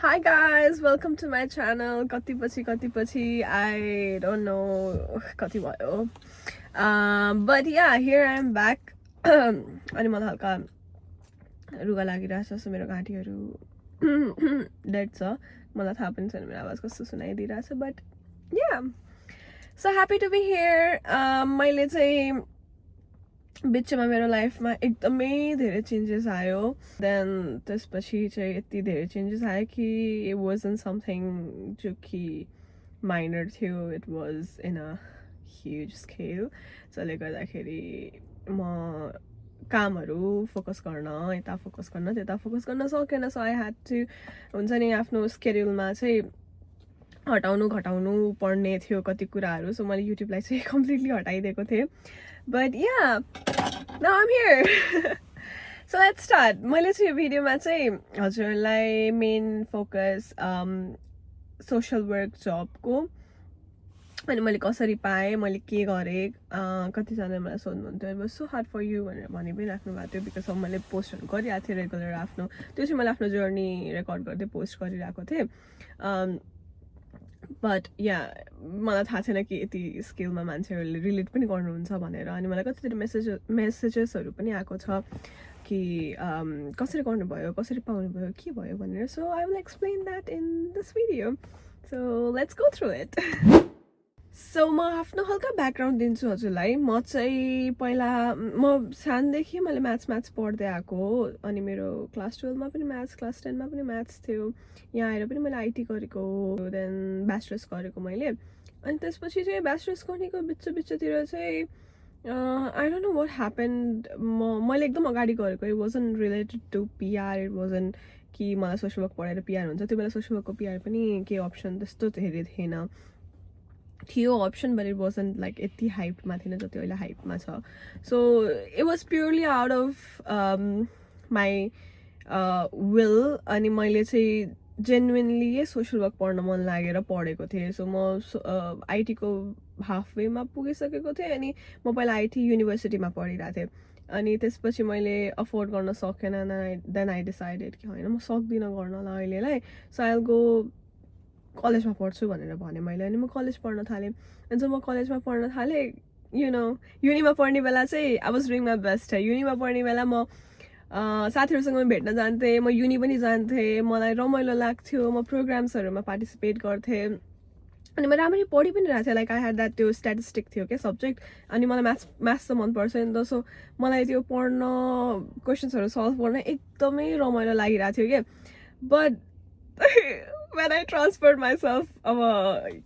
Hi guys, welcome to my channel. Kati pachi, I don't know kati bhayo. But yeah, here I am back. अनि मलाई हल्का रुगा लागिरहेछ so मेरो घाँटीहरू dead छ मलाई थाहा पनि छैन मेरो आवाज कस्तो सुनाइदिरहेछ but ya so happy to be here मैले चाहिँ बिचमा मेरो लाइफमा एकदमै धेरै चेन्जेस आयो देन त्यसपछि चाहिँ यति धेरै चेन्जेस आयो कि इट वाजन्ट समथिङ जो कि माइनर थियो it was in a huge scale जसले गर्दाखेरि म कामहरू फोकस गर्न यता फोकस गर्न त्यता फोकस गर्न सकेन सो आई ह्याड टु हुन्छ नि आफ्नो स्केड्युलमा चाहिँ हटाउनु घटाउनु पर्ने थियो कति कुराहरू सो मैले युट्युबलाई चाहिँ कम्प्लिटली हटाइदिएको थिएँ but yeah now I'm here so let's start मैले चाहिँ यो भिडियोमा चाहिँ हजुरलाई मेन फोकस सोसल वर्क जबको अनि मैले कसरी पाएँ मैले के गरेँ कतिजनाले मलाई सोध्नुहुन्थ्यो it was so hard for you भनेर भनि पनि राख्नु भएको थियो बिकज अब मैले पोस्टहरू गरिरहेको थिएँ रेगुलर आफ्नो त्यो चाहिँ मैले आफ्नो जर्नी रेकर्ड गर्दै पोस्ट गरिरहेको थिएँ बट या मलाई थाहा छैन कि यति स्किलमा मान्छेहरूले रिलेट पनि गर्नुहुन्छ भनेर अनि मलाई कतितिर मेसेजेसहरू पनि आएको छ कि कसरी गर्नुभयो कसरी पाउनुभयो के भयो भनेर so I will explain that in this video so let's go through it so म आफ्नो हल्का ब्याकग्राउन्ड दिन्छु हजुरलाई म चाहिँ पहिला म सानदेखि मैले म्याथ्स पढ्दै आएको अनि मेरो क्लास 12मा पनि म्याथ्स क्लास 10मा पनि म्याथ्स थियो यहाँ आएर पनि मैले आइटी गरेको देन ब्याचलर्स गरेको मैले अनि त्यसपछि चाहिँ ब्याचलर्स गर्नेको बिचतिर चाहिँ I don't know what happened मैले एकदम अगाडि गरेको it wasn't related to PR it wasn't कि मलाई सोसल वर्क पढाएर पिआर हुन्छ त्यो बेला सोसल वर्कको पिआर पनि केही अप्सन त्यस्तो धेरै थिएन थियो option but it wasn't like यति हाइपमा थिएन जति अहिले हाइपमा छ so it was purely out of my will अनि मैले चाहिँ जेन्युनली सोसल वर्क पढ्न मन लागेर पढेको थिएँ सो म आइटीको हाफवेमा पुगिसकेको थिएँ अनि म पहिला आइटी युनिभर्सिटीमा पढिरहेको थिएँ अनि त्यसपछि मैले अफोर्ड गर्न सकेन देन आई डिसाइडेड कि होइन म सक्दिनँ गर्नलाई अहिलेलाई सो आई विल गो कलेजमा पढ्छु भनेर भने मैले अनि म कलेज पढ्न थालेँ अनि जब म कलेजमा पढ्न थालेँ यु नो युनिमा पढ्ने बेला चाहिँ I was doing my best है युनिमा पढ्ने बेला म साथीहरूसँग भेट्न जान्थेँ म युनि पनि जान्थेँ मलाई रमाइलो लाग्थ्यो म प्रोग्राम्सहरूमा पार्टिसिपेट गर्थेँ अनि म राम्ररी पढि पनि रहेको थिएँ लाइक आई ह्याड द्याट त्यो स्ट्याटिस्टिक थियो क्या सब्जेक्ट अनि मलाई म्याथ्स त मनपर्छ नि त सो मलाई त्यो पढ्न क्वेसन्सहरू सल्भ गर्न एकदमै रमाइलो लागिरहेको थियो क्या but when I transferred myself अब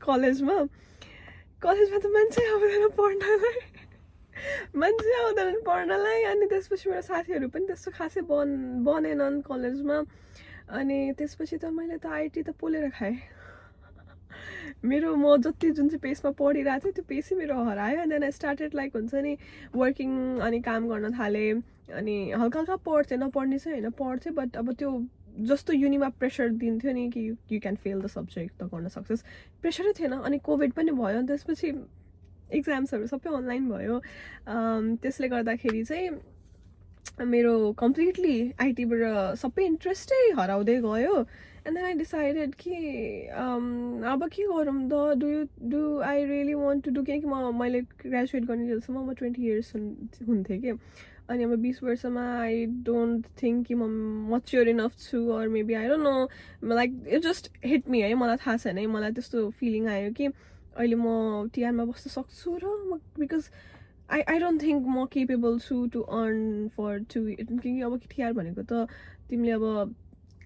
कलेजमा त मान्छे आउँदैन पढ्नलाई अनि त्यसपछि मेरो साथीहरू पनि त्यस्तो खासै बनेनन् कलेजमा अनि त्यसपछि त मैले त आइटी त पोलेर खाएँ मेरो म जति जुन चाहिँ पेसमा पढिरहेको थिएँ त्यो पेसै मेरो हरायो and then I started like हुन्छ नि वर्किङ अनि काम गर्न थालेँ अनि हल्का हल्का पढ्थेँ नपढ्ने चाहिँ होइन पढ्थेँ बट अब त्यो जस्तो युनिमा प्रेसर दिन्थ्यो नि कि you can fail the subject त गर्न सक्सेस प्रेसरै थिएन अनि कोभिड पनि भयो अनि त्यसपछि इक्जाम्सहरू सबै अनलाइन भयो त्यसले गर्दाखेरि चाहिँ मेरो कम्प्लिटली आइटीबाट सबै इन्ट्रेस्टै हराउँदै गयो एन्ड देन आई डिसाइडेड कि अब के गरौँ त do I really want to do किनकि मैले ग्रेजुएट गर्ने जेलसम्म म 20 इयर्स हुन्थेँ कि अनि अब 20 वर्षमा आई डोन्ट थिङ्क कि म मच्योर इनफ छु or maybe I don't know like it just hit me है मलाई थाहा छैन है मलाई त्यस्तो फिलिङ आयो कि अहिले म टिआरमा बस्न सक्छु र बिकज आई डोन्ट थिङ्क म केपेबल छु टु अर्न फर टु किनकि अब टिआर भनेको त तिमीले अब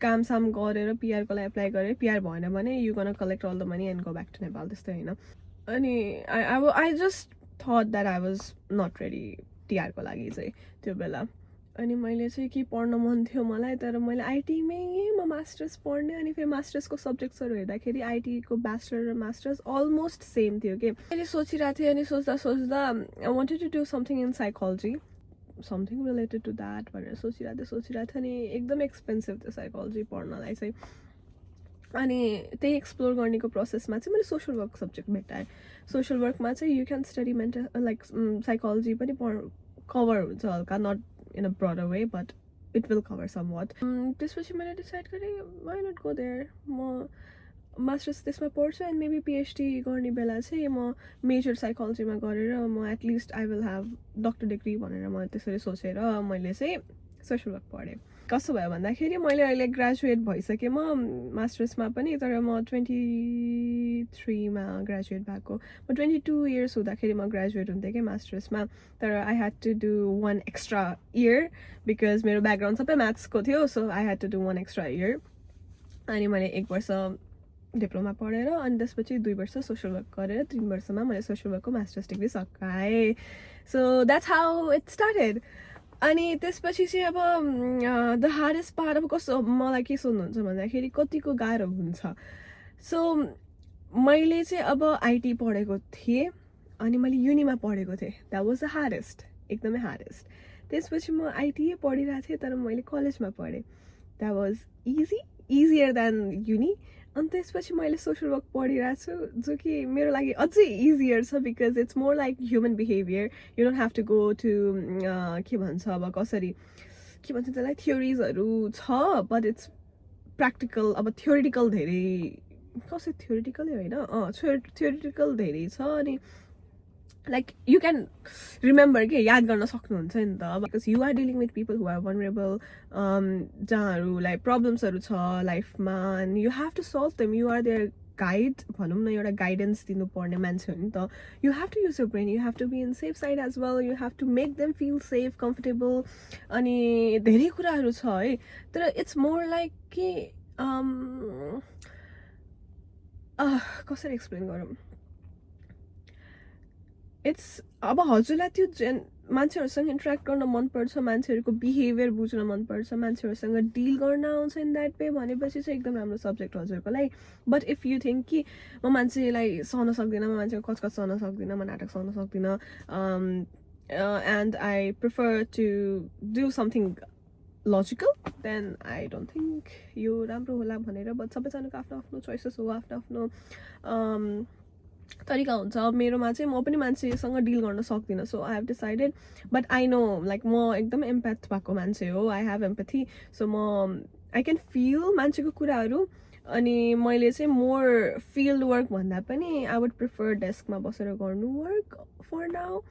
कामसाम गरेर पिआरको लागि एप्लाई गरेर पिआर भएन भने you gonna collect all the money and go back to Nepal त्यस्तै होइन अनि I just thought that I was not ready टिआरको लागि चाहिँ त्यो बेला अनि मैले चाहिँ के पढ्न मन थियो मलाई तर मैले आइटीमै म मास्टर्स पढ्ने अनि फेरि मास्टर्सको सब्जेक्ट्सहरू हेर्दाखेरि आइटीको ब्याचलर र मास्टर्स अलमोस्ट सेम थियो कि मैले सोचिरहेको थिएँ अनि सोच्दा I wanted to do something in psychology something related to that भनेर सोचिरहेको थिएँ अनि एकदम एक्सपेन्सिभ थियो साइकोलोजी पढ्नलाई चाहिँ अनि त्यही एक्सप्लोर गर्नेको प्रोसेसमा चाहिँ मैले सोसल वर्क सब्जेक्ट भेटाएँ सोसल वर्कमा चाहिँ you can study mental like psychology पनि कभर हुन्छ हल्का not in a broader way but it will cover somewhat. त्यसपछि मैले डिसाइड गरेँ वाइ नट गो देयर. म मास्टर्स त्यसमा पढ्छु एन्ड मेबी पिएचडी गर्ने बेला चाहिँ म मेजर साइकोलोजीमा गरेर म at least I will have doctor degree भनेर म त्यसरी सोचेर मैले चाहिँ सोसियल वर्क पढेँ. कस्तो भयो भन्दाखेरि मैले अहिले ग्रेजुएट भइसकेँ म मास्टर्समा पनि, तर म 23मा ग्रेजुएट भएको. म 22 इयर्स हुँदाखेरि म ग्रेजुएट हुन्थेँ कि मास्टर्समा, तर I had to do 1 extra year because मेरो ब्याकग्राउन्ड सबै म्याथ्सको थियो. So I had to do 1 extra year. अनि मैले 1 वर्ष डिप्लोमा पढेर अनि त्यसपछि 2 वर्ष सोसियल वर्क गरेर 3 वर्षमा मैले सोसियल वर्कको मास्टर्स डिग्री सकाएँ. So that's how it started. अनि त्यसपछि चाहिँ अब द हार्डेस्ट पार्ट अब कस्तो मलाई के सोध्नुहुन्छ भन्दाखेरि कतिको गाह्रो हुन्छ. सो मैले चाहिँ अब आइटी पढेको थिएँ अनि मैले युनिमा पढेको थिएँ. द्याट वाज द हार्डेस्ट, एकदमै हार्डेस्ट. त्यसपछि म आइटी पढिरहेको थिएँ तर मैले कलेजमा पढेँ. That was easier than uni. अनि त्यसपछि मैले सोसियल वर्क पढिरहेको छु जो कि मेरो लागि अझै इजियर छ because it's more like human behaviour. You don't have to go to के भन्छ अब कसरी के भन्छ त्यसलाई थ्योरिजहरू छ बट इट्स प्र्याक्टिकल. अब थ्योरिटिकल धेरै कसरी थ्योरिटिकलै होइन थ्योरिटिकल धेरै छ अनि लाइक यु क्यान रिमेम्बर के याद गर्न सक्नुहुन्छ नि त. Because you are dealing with people who are vulnerable, जहाँहरूलाई प्रब्लम्सहरू छ लाइफमा and you have to solve them. You are their guide भनौँ न, एउटा गाइडेन्स दिनुपर्ने मान्छे हो नि त. You have to use your brain, you have to be in safe side as well, you have to make them feel safe comfortable. अनि धेरै कुराहरू छ है. तर इट्स मोर लाइक के कसरी एक्सप्लेन गरौँ. इट्स अब हजुरलाई त्यो मान्छेहरूसँग इन्टरेक्ट गर्न मनपर्छ, मान्छेहरूको बिहेभियर बुझ्न मनपर्छ, मान्छेहरूसँग डिल गर्न आउँछ इन द्याट वे भनेपछि चाहिँ एकदम राम्रो सब्जेक्ट हजुरको लागि. बट इफ यु थिङ्क कि म मान्छेलाई सहन सक्दिनँ, म मान्छेको कचकच सहन सक्दिनँ, म नाटक सहन सक्दिनँ and I prefer to do something logical, then I don't think यो राम्रो होला भनेर. बट सबैजनाको आफ्नो आफ्नो चोइसेस हो, आफ्नो आफ्नो तरिका हुन्छ. मेरोमा चाहिँ म पनि मान्छेसँग डिल गर्न सक्दिनँ. So I have decided but I know like म एकदम एम्प्याथ भएको मान्छे हो. I have empathy. सो म आई क्यान फिल मान्छेको कुराहरू. अनि मैले चाहिँ मोर फिल्ड वर्क भन्दा पनि आई वुड प्रिफर डेस्कमा बसेर गर्नु वर्क फर नाउ.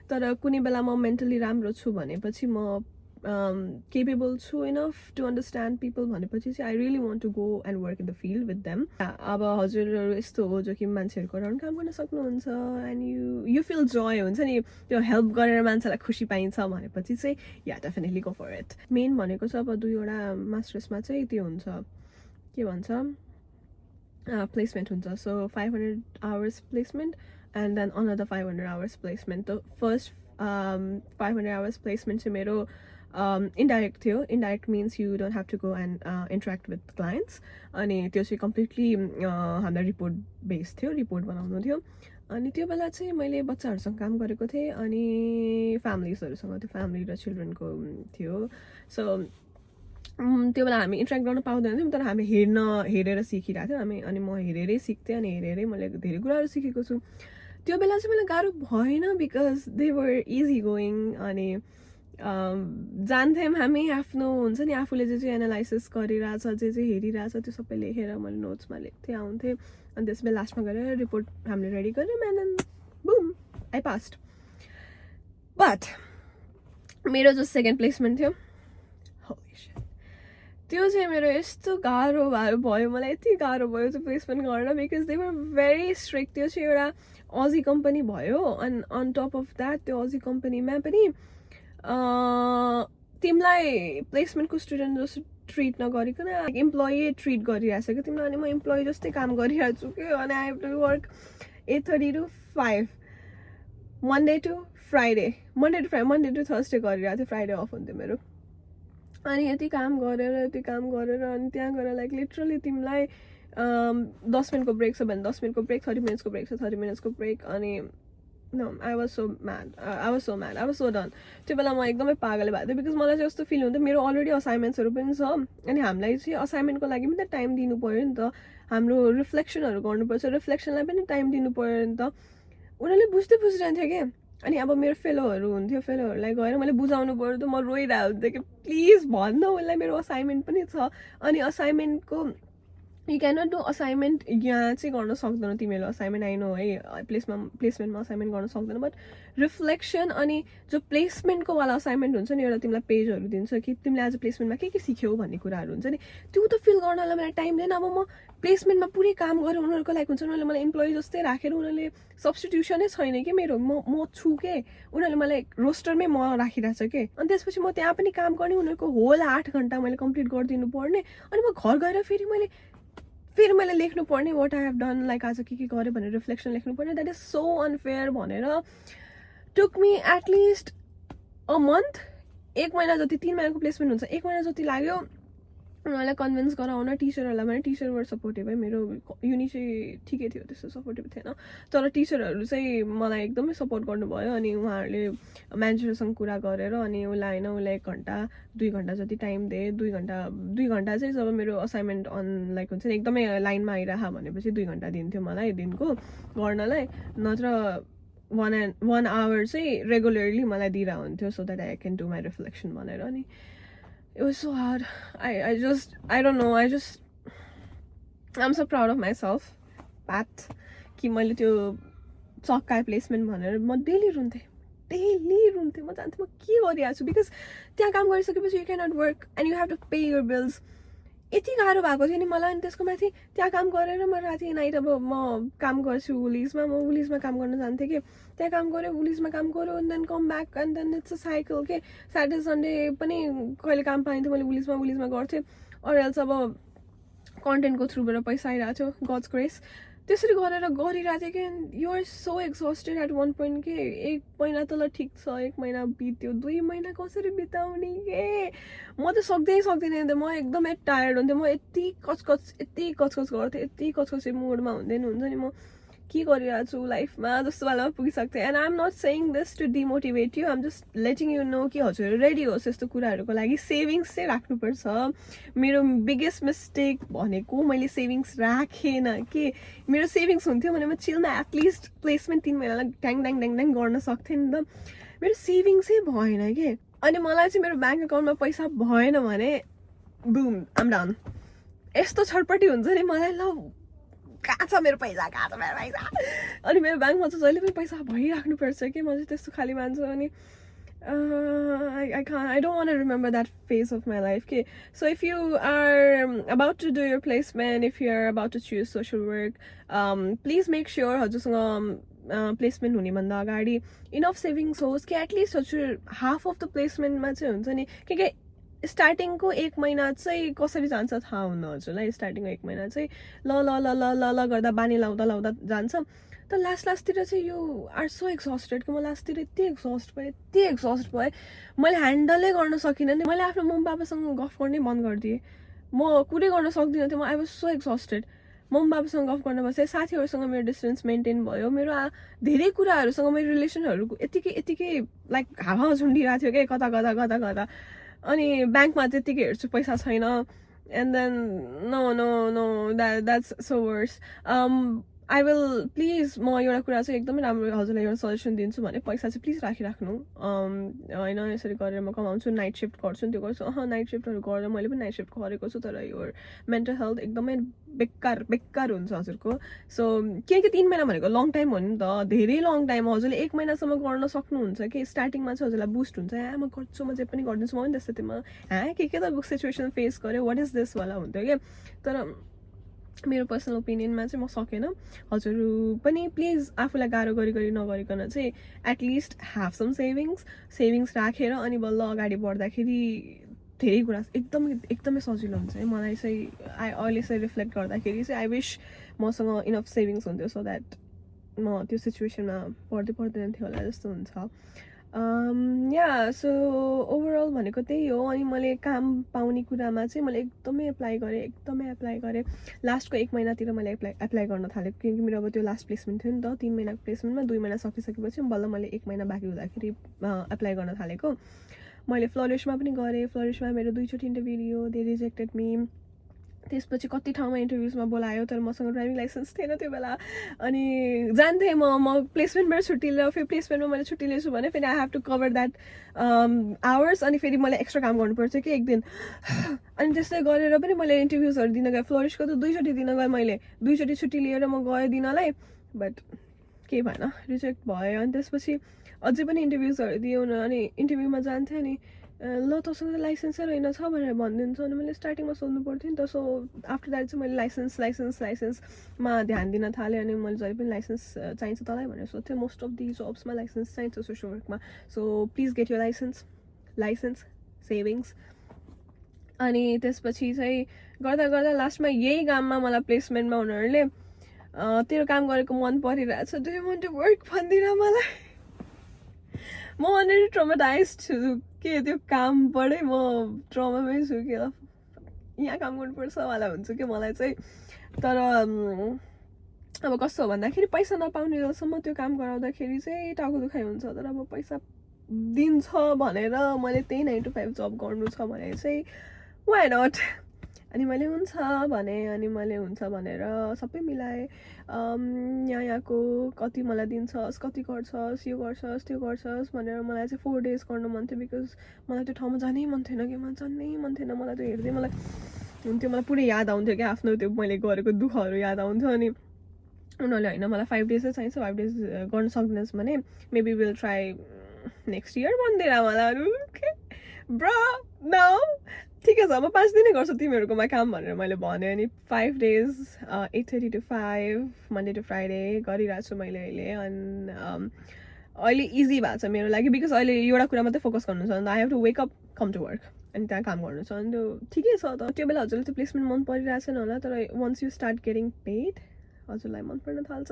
तर कुनै बेला म मेन्टली राम्रो छु भनेपछि म capable छु enough to understand people भनेपछि चाहिँ I really want to go and work in the field with them. अब हजुरहरू यस्तो हो जो कि मान्छेहरूको अराउन्ड काम गर्न सक्नुहुन्छ and you feel joy हुन्छ नि, त्यो हेल्प गरेर मान्छेलाई खुसी पाइन्छ भनेपछि चाहिँ ya definitely go for it. Main भनेको चाहिँ अब 2वटा मास्टर्समा चाहिँ त्यो हुन्छ के भन्छ प्लेसमेन्ट हुन्छ. So 500 hours placement and then another 500 hours placement. The first 500 hours placement चाहिँ मेरो इन्डाइरेक्ट थियो. Indirect means you don't have to go and interact with clients. अनि त्यो चाहिँ कम्प्लिटली हामीलाई रिपोर्ट बेस्ड थियो, रिपोर्ट बनाउनु थियो. अनि त्यो बेला चाहिँ मैले बच्चाहरूसँग काम गरेको थिएँ अनि फ्यामिलीजहरूसँग, त्यो फ्यामिली र चिल्ड्रेनको थियो. सो त्यो बेला हामी इन्टरेक्ट गर्न पाउँदैन थियौँ तर हामी हेरेर सिकिरहेको थियौँ हामी. अनि म हेरेरै सिक्थेँ अनि हेरेरै मैले धेरै कुराहरू सिकेको छु. त्यो बेला चाहिँ मलाई गाह्रो भएन because they were easy going. अनि जान्थ्यौँ हामी आफ्नो हुन्छ नि, आफूले जे एनालाइसिस गरिरहेछ, जे हेरिरहेछ त्यो सबै लेखेर मैले नोट्समा लेख्थेँ आउँथेँ. अनि त्यसमा लास्टमा गएर रिपोर्ट हामीले रेडी गऱ्यौँ and then boom I passed. But मेरो जो सेकेन्ड प्लेसमेन्ट थियो त्यो चाहिँ मेरो यस्तो गाह्रो भयो, मलाई यति गाह्रो भयो त्यो प्लेसमेन्ट गर्न because they were very strict. त्यो चाहिँ एउटा अजी कम्पनी भयो अनि अन टप अफ द्याट त्यो अजी कम्पनीमा पनि तिमीलाई प्लेसमेन्टको स्टुडेन्ट जस्तो ट्रिट नगरिकन इम्प्लोइ ट्रिट गरिरहेछ क्या तिमीलाई. अनि म इम्प्लोइ जस्तै काम गरिरहेको छु कि. अनि I have to work 8:30 to 5 Monday to Thursday गरिरहेको थिएँ. फ्राइडे अफ हुन्थ्यो मेरो. अनि यति काम गरेर अनि त्यहाँ गएर लाइक लिटरली तिमीलाई 10 मिनटको ब्रेक छ भने 10 मिनटको ब्रेक, 30 मिनट्सको ब्रेक छ 30 मिनट्सको ब्रेक. अनि no I was so mad, I was so done. त्यो बेला म एकदमै पागल भएको थिएँ बिकज मलाई चाहिँ यस्तो फिल हुन्थ्यो मेरो अलरेडी असाइनमेन्ट्सहरू पनि छ अनि हामीलाई चाहिँ असाइनमेन्टको लागि पनि त टाइम दिनु पऱ्यो नि त. हाम्रो रिफ्लेक्सनहरू गर्नुपर्छ, रिफ्लेक्सनलाई पनि टाइम दिनु पऱ्यो नि त. उनीहरूले बुझिरहन्थ्यो क्या अनि अब मेरो फेलोहरू हुन्थ्यो, फेलोहरूलाई गएर मैले बुझाउनु पर्यो, म रोइरहेको हुन्थेँ कि प्लिज भन्न उसलाई मेरो असाइनमेन्ट पनि छ। अनि असाइनमेन्टको यु क्यानट डु असाइनमेन्ट यहाँ चाहिँ गर्न सक्दैन तिमीहरू असाइनमेन्ट आइनो है, प्लेसमेन्टमा असाइनमेन्ट गर्न सक्दैन, बट रिफ्लेक्सन अनि जो प्लेसमेन्टको वाला असाइनमेन्ट हुन्छ नि, एउटा तिमीलाई पेजहरू दिन्छ कि तिमीले आज प्लेसमेन्टमा के सिक्यौ भन्ने कुराहरू हुन्छ नि, त्यो त फिल गर्नलाई मलाई टाइम दिएन। अब म प्लेसमेन्टमा पुरै काम गरेँ, उनीहरूको लागि हुन्छ, उनीहरूले मलाई इम्प्लोइ जस्तै राखेर, उनीहरूले सब्स्टिट्युसनै छैन कि मेरो, म छु के, उनीहरूले मलाई रोस्टरमै म राखिरहेछ के। अनि त्यसपछि म त्यहाँ पनि काम गर्ने, उनीहरूको होल 8 घन्टा मैले कम्प्लिट गरिदिनु पर्ने, अनि म घर गएर फेरि मैले लेख्नु पर्ने what I have done, like आज के गरेँ भनेर रिफ्लेक्सन लेख्नु पर्ने। द्याट इज सो अनफेयर भनेर टुक मी एटलिस्ट अ मन्थ, 1 महिना जति, 3 महिनाको प्लेसमेन्ट हुन्छ, 1 महिना जति लाग्यो उनीहरूलाई कन्भिन्स गराउन। टिचरहरूलाई भने टिचरबाट सपोर्टिभ है, मेरो युनि चाहिँ ठिकै थियो, त्यस्तो सपोर्टिभ थिएन, तर टिचरहरू चाहिँ मलाई एकदमै सपोर्ट गर्नुभयो। अनि उहाँहरूले म्यानेजरसँग कुरा गरेर अनि उसलाई 1 घन्टा 2 घन्टा जति टाइम दिए। 2 घन्टा चाहिँ जब मेरो असाइनमेन्ट अन लाइक हुन्छ नि एकदमै लाइनमा आइरह भनेपछि 2 घन्टा दिन्थ्यो मलाई दिनको गर्नलाई, नत्र 1 आवर चाहिँ रेगुलरली मलाई दिइरह हुन्थ्यो, so that I can do my reflection भनेर। अनि it was so hard. I don't know, I'm so proud of myself, Pat, कि मैले त्यो सक्काए प्लेसमेन्ट भनेर म डेली रुन्थेँ, म जान्थेँ म के गरिरहेको छु, बिकज त्यहाँ काम गरिसकेपछि you cannot work and you have to pay your bills. यति गाह्रो भएको थियो नि मलाई। अनि त्यसको माथि त्यहाँ काम गरेर म राति नाइट, अब म काम गर्छु वुलिजमा, म वुलिजमा काम गर्न जान्थेँ कि, त्यहाँ काम गऱ्यो, वुलिजमा काम गऱ्यो, and then come back, and then it's a cycle के। स्याटर्डे सन्डे पनि कहिले काम पाइन्थ्यो मैले वुलिजमा गर्थेँ, अर एल्स अब कन्टेन्टको थ्रुबाट पैसा आइरहेको थियो, गड्स ग्रेस, त्यसरी गरेर गरिरहेको थिएँ कि। You're so exhausted at one point के। 1 महिना त ल ठिक छ, 1 महिना बित्यो, 2 महिना कसरी बिताउने के, म त सक्दिनँ। म एकदमै टायर्ड हुन्थेँ, म यति कचकच गर्थेँ, यति कचकचे मुडमा हुन्छ नि, म के गरिरहेको छु लाइफमा जस्तो वालामा पुगिसक्थेँ। And I am not saying this to demotivate you, I am just letting you know कि हजुर रेडी होस् यस्तो कुराहरूको लागि। सेभिङ्स चाहिँ राख्नुपर्छ। मेरो बिगेस्ट मिस्टेक भनेको मैले सेभिङ्स राखेन कि। मेरो सेभिङ्स हुन्थ्यो भने म चिलमा एटलिस्ट प्लेसमेन्ट 3 महिनालाई ड्याङ गर्न सक्थेँ नि त। मेरो सेभिङ्सै भएन कि। अनि मलाई चाहिँ मेरो ब्याङ्क एकाउन्टमा पैसा भएन भने बुम आम डाउन, यस्तो छटपट्टि हुन्छ नि मलाई, ल कहाँ छ मेरो पैसा। अनि मेरो ब्याङ्कमा चाहिँ जहिले पनि पैसा भइराख्नुपर्छ कि, म चाहिँ त्यस्तो खालि मान्छु। अनि I don't want to remember that phase of my life. Okay, so if you are about to do your placement, if you are about to choose social work, please make sure हजुरसँग placement हुने भन्दा अगाडि enough savings होस् कि at least हजुर half of the प्लेसमेन्टमा चाहिँ हुन्छ नि, के स्टार्टिङको 1 महिना चाहिँ कसरी जान्छ थाहा हुन्न हजुरलाई। स्टार्टिङको 1 महिना चाहिँ ल गर्दा बानी लाउँदा जान्छ, तर लास्टतिर चाहिँ यु आर सो एक्जस्टेड कि। म लास्टतिर यति एक्जस्ट भएँ मैले ह्यान्डलै गर्न सकिनँ नि। मैले आफ्नो मम्मी बाबासँग गफ गर्नै बन्द गरिदिएँ, म कुरै गर्न सक्दिनँ थियो। I was so exhausted. Mummy बाबासँग गफ गर्न बसेँ, साथीहरूसँग मेरो डिस्टेन्स मेन्टेन भयो, मेरो धेरै कुराहरूसँग मेरो रिलेसनहरू यतिकै लाइक हावा झुन्डिरहेको थियो क्या, कता। अनि ब्याङ्कमा त्यतिकै हेर्छु पैसा छैन, and then no that's so worse. I will please, म एउटा कुरा चाहिँ एकदमै राम्रो हजुरलाई एउटा सजेसन दिन्छु भने पैसा चाहिँ प्लिज राखिराख्नु होइन। यसरी गरेर म कमाउँछु, नाइट सिफ्ट गर्छु नि त्यो गर्छु, नाइट सिफ्टहरू गरेर मैले पनि नाइट सिफ्ट गरेको छु, तर यो मेन्टल हेल्थ एकदमै बेकार हुन्छ हजुरको। सो किनकि 3 महिना भनेको लङ टाइम हो नि त, धेरै लङ टाइम हो। हजुरले 1 महिनासम्म गर्न सक्नुहुन्छ कि। स्टार्टिङमा चाहिँ हजुरलाई बुस्ट हुन्छ, म गर्छु, म जे पनि गरिदिन्छु, म पनि त्यस्तो थिएँ, म के त सिचुएसन फेस गरेँ, वाट इज दिस वाला हुन्थ्यो क्या। तर मेरो पर्सनल ओपिनियनमा चाहिँ म सकेन। हजुर पनि प्लिज आफूलाई गाह्रो गरी नगरिकन चाहिँ एटलिस्ट ह्याभ सम सेभिङ्स राखेर अनि बल्ल अगाडि बढ्दाखेरि धेरै कुरा एकदमै सजिलो हुन्छ है। मलाई चाहिँ अहिले चाहिँ रिफ्लेक्ट गर्दाखेरि चाहिँ आई विश मसँग इनफ सेभिङ्स हुन्थ्यो, सो द्याट म त्यो सिचुएसनमा पर्दैन थियो होला जस्तो हुन्छ। सो ओभरअल भनेको त्यही हो। अनि मैले काम पाउने कुरामा चाहिँ मैले एकदमै एप्लाई गरेँ। लास्टको 1 महिनातिर मैले एप्लाई गर्न थालेँ, किनकि मेरो अब त्यो लास्ट प्लेसमेन्ट थियो नि त। 3 महिनाको प्लेसमेन्टमा 2 महिना सकिसकेपछि बल्ल मैले 1 महिना बाँकी हुँदाखेरि एप्लाई गर्न थालेको। मैले फ्लोरिशमा पनि गरेँ। फ्लोरिशमा मेरो 2 चोटि interview Leo, they rejected me. त्यसपछि कति ठाउँमा इन्टरभ्युजमा बोलायो तर मसँग ड्राइभिङ लाइसेन्स थिएन त्यो बेला अनि जान्थेँ म प्लेसमेन्टबाट छुट्टी लिएर फेरि प्लेसमेन्टमा मैले छुट्टी लिएछु भने फेरि I have to cover that hours अनि फेरि मैले एक्स्ट्रा काम गर्नुपर्छ कि एक दिन अनि त्यस्तै गरेर पनि मैले इन्टरभ्युजहरू दिन गएँ फ्लोरिसको त 2 चोटि दिन गएँ मैले 2 चोटि छुट्टी लिएर म गएँ दिनलाई बट केही भएन रिजेक्ट भयो अनि त्यसपछि अझै पनि इन्टरभ्युजहरू दियो अनि इन्टरभ्यूमा जान्थेँ अनि ल तसँग त लाइसेन्सै रहेन छ भनेर भनिदिन्छ अनि मैले स्टार्टिङमा सोध्नु पर्थ्यो नि त सो आफ्टर द्याट चाहिँ मैले लाइसेन्समा ध्यान दिन थालेँ अनि मैले जहिले पनि लाइसेन्स चाहिन्छ तँलाई भनेर सोध्थेँ मोस्ट अफ दि जब्समा लाइसेन्स चाहिन्छ सोसियल वर्कमा सो प्लिज गेट यो लाइसेन्स सेभिङ्स अनि त्यसपछि चाहिँ गर्दा गर्दा लास्टमा यही काममा मलाई प्लेसमेन्टमा उनीहरूले तेरो काम गरेको मन परिरहेछ do you want to work भनिदिन मलाई म अलरेडी ट्रमाटाइज छु के त्यो कामबाटै म ट्रमामै छु कि यहाँ काम गर्नुपर्छ वाला हुन्छु कि मलाई चाहिँ तर अब कस्तो हो भन्दाखेरि पैसा नपाउने बेलासम्म त्यो काम गराउँदाखेरि चाहिँ टाउको दुखाइ हुन्छ तर अब पैसा दिन्छ भनेर मैले त्यही 9 to 5 जब गर्नु छ भने चाहिँ वाइ नट अनि मैले हुन्छ भने अनि मैले हुन्छ भनेर सबै मिलाएँ यहाँको कति मलाई दिन्छस् कति गर्छस् यो गर्छस् त्यो गर्छस् भनेर मलाई चाहिँ 4 days गर्नु मन थियो बिकज मलाई त्यो ठाउँमा जानै मन थिएन कि मलाई जानै मन थिएन मलाई त्यो हेर्दै मलाई हुन्थ्यो मलाई पुरै याद आउँथ्यो कि आफ्नो त्यो मैले गरेको दुःखहरू याद आउँथ्यो अनि उनीहरूले होइन मलाई 5 days चाहिँ चाहिन्छ 5 days गर्न सक्दिनस् भने maybe will try next year भनिदिएर मलाई ब्र नाउ ठिकै छ म 5 दिनै गर्छु तिमीहरूकोमा काम भनेर मैले भने अनि 5 days 8:30 to 5 Monday to Friday गरिरहेको छु मैले अहिले अनि अहिले इजी भएको छ मेरो लागि बिकज अहिले एउटा कुरा मात्रै फोकस गर्नु छ अन्त I have to wake up come to work अनि त्यहाँ काम गर्नु छ अनि त्यो ठिकै छ त त्यो बेला हजुरले त्यो प्लेसमेन्ट मन परिरहेको छैन होला तर once you start getting paid हजुरलाई मन पर्न थाल्छ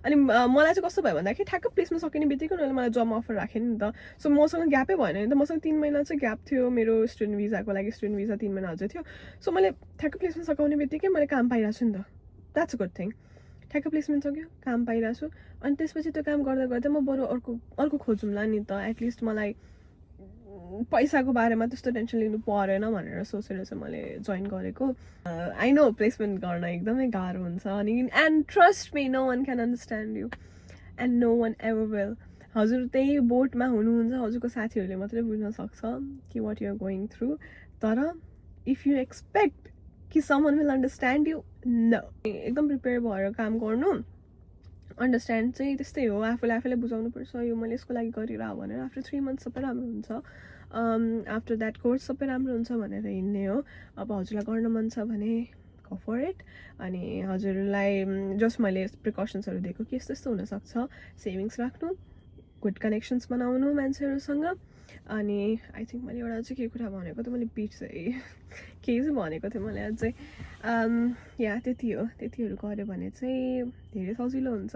अनि मलाई चाहिँ कस्तो भयो भन्दाखेरि ठ्याक्क प्लेसमेन्ट सकिने बित्तिकै उनीहरूले मलाई जब अफर राखेँ नि त सो मसँग ग्यापै भएन नि त मसँग 3 महिना चाहिँ ग्याप थियो मेरो स्टुडेन्ट भिजाको लागि स्टुडेन्ट भिजा 3 महिना अझै थियो सो मैले ठ्याक्क प्लेसमेन्ट सकाउने बित्तिकै मैले काम पाइरहेको छु नि त द्याट्स अ गुड थिङ ठ्याक्क प्लेसमेन्ट सक्यो काम पाइरहेको छु अनि त्यसपछि त्यो काम गर्दा गर्दै म बरु अर्को खोजौँला नि त एटलिस्ट मलाई पैसाको बारेमा त्यस्तो टेन्सन लिनु परेन भनेर सोचेर चाहिँ मैले जोइन गरेको आई नो प्लेसमेन्ट गर्न एकदमै गाह्रो हुन्छ अनि and trust me no one can understand you and no one ever will हजुर त्यही बोटमा हुनुहुन्छ हजुरको साथीहरूले मात्रै बुझ्न सक्छ कि वाट युआर गोइङ थ्रु तर इफ यु एक्सपेक्ट कि समन विल अन्डरस्ट्यान्ड यु न एकदम प्रिपेयर भएर काम गर्नु अन्डरस्ट्यान्ड चाहिँ त्यस्तै हो आफूले बुझाउनुपर्छ यो मैले यसको लागि गरिरह भनेर आफ्टर 3 months सबै राम्रो हुन्छ आफ्टर द्याट कोर्स सबै राम्रो हुन्छ भनेर हिँड्ने हो अब हजुरलाई गर्न मन छ भने गो फर इट अनि हजुरलाई जस्ट मैले प्रिकसन्सहरू दिएको कि यस्तो यस्तो हुनसक्छ सेभिङ्स राख्नु गुड कनेक्सन्स बनाउनु मान्छेहरूसँग अनि आई थिङ्क मैले एउटा चाहिँ के कुरा भनेको त मैले बिर्सेँ केही चाहिँ भनेको थिएँ मैले अझै या त्यतिहरू गऱ्यो भने चाहिँ धेरै सजिलो हुन्छ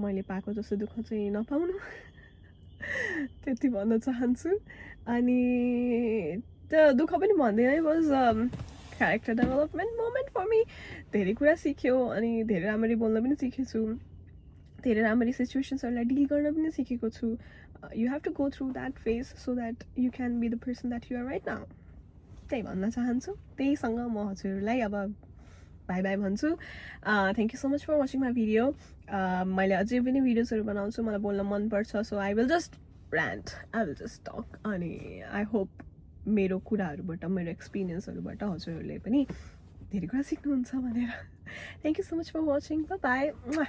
मैले पाएको जस्तो दुःख चाहिँ नपाउनु त्यति भन्न चाहन्छु अनि त्यो दुःख पनि भन्दिनँ was character development moment for me धेरै कुरा सिक्यो अनि धेरै राम्ररी बोल्न पनि सिकेछु धेरै राम्ररी सिचुएसन्सहरूलाई डिल गर्न पनि सिकेको छु you have to go through that phase so that you can be the person that you are right now त्यही भन्न चाहन्छु त्यहीसँग म हजुरलाई अब बाई बाई भन्छु thank you so much for watching my video मैले अझै पनि भिडियोजहरू बनाउँछु मलाई बोल्न मनपर्छ so I will just rant I will just talk अनि आई होप मेरो कुराहरूबाट मेरो एक्सपिरियन्सहरूबाट हजुरहरूले पनि धेरै कुरा सिक्नुहुन्छ भनेर thank you so much for watching bye by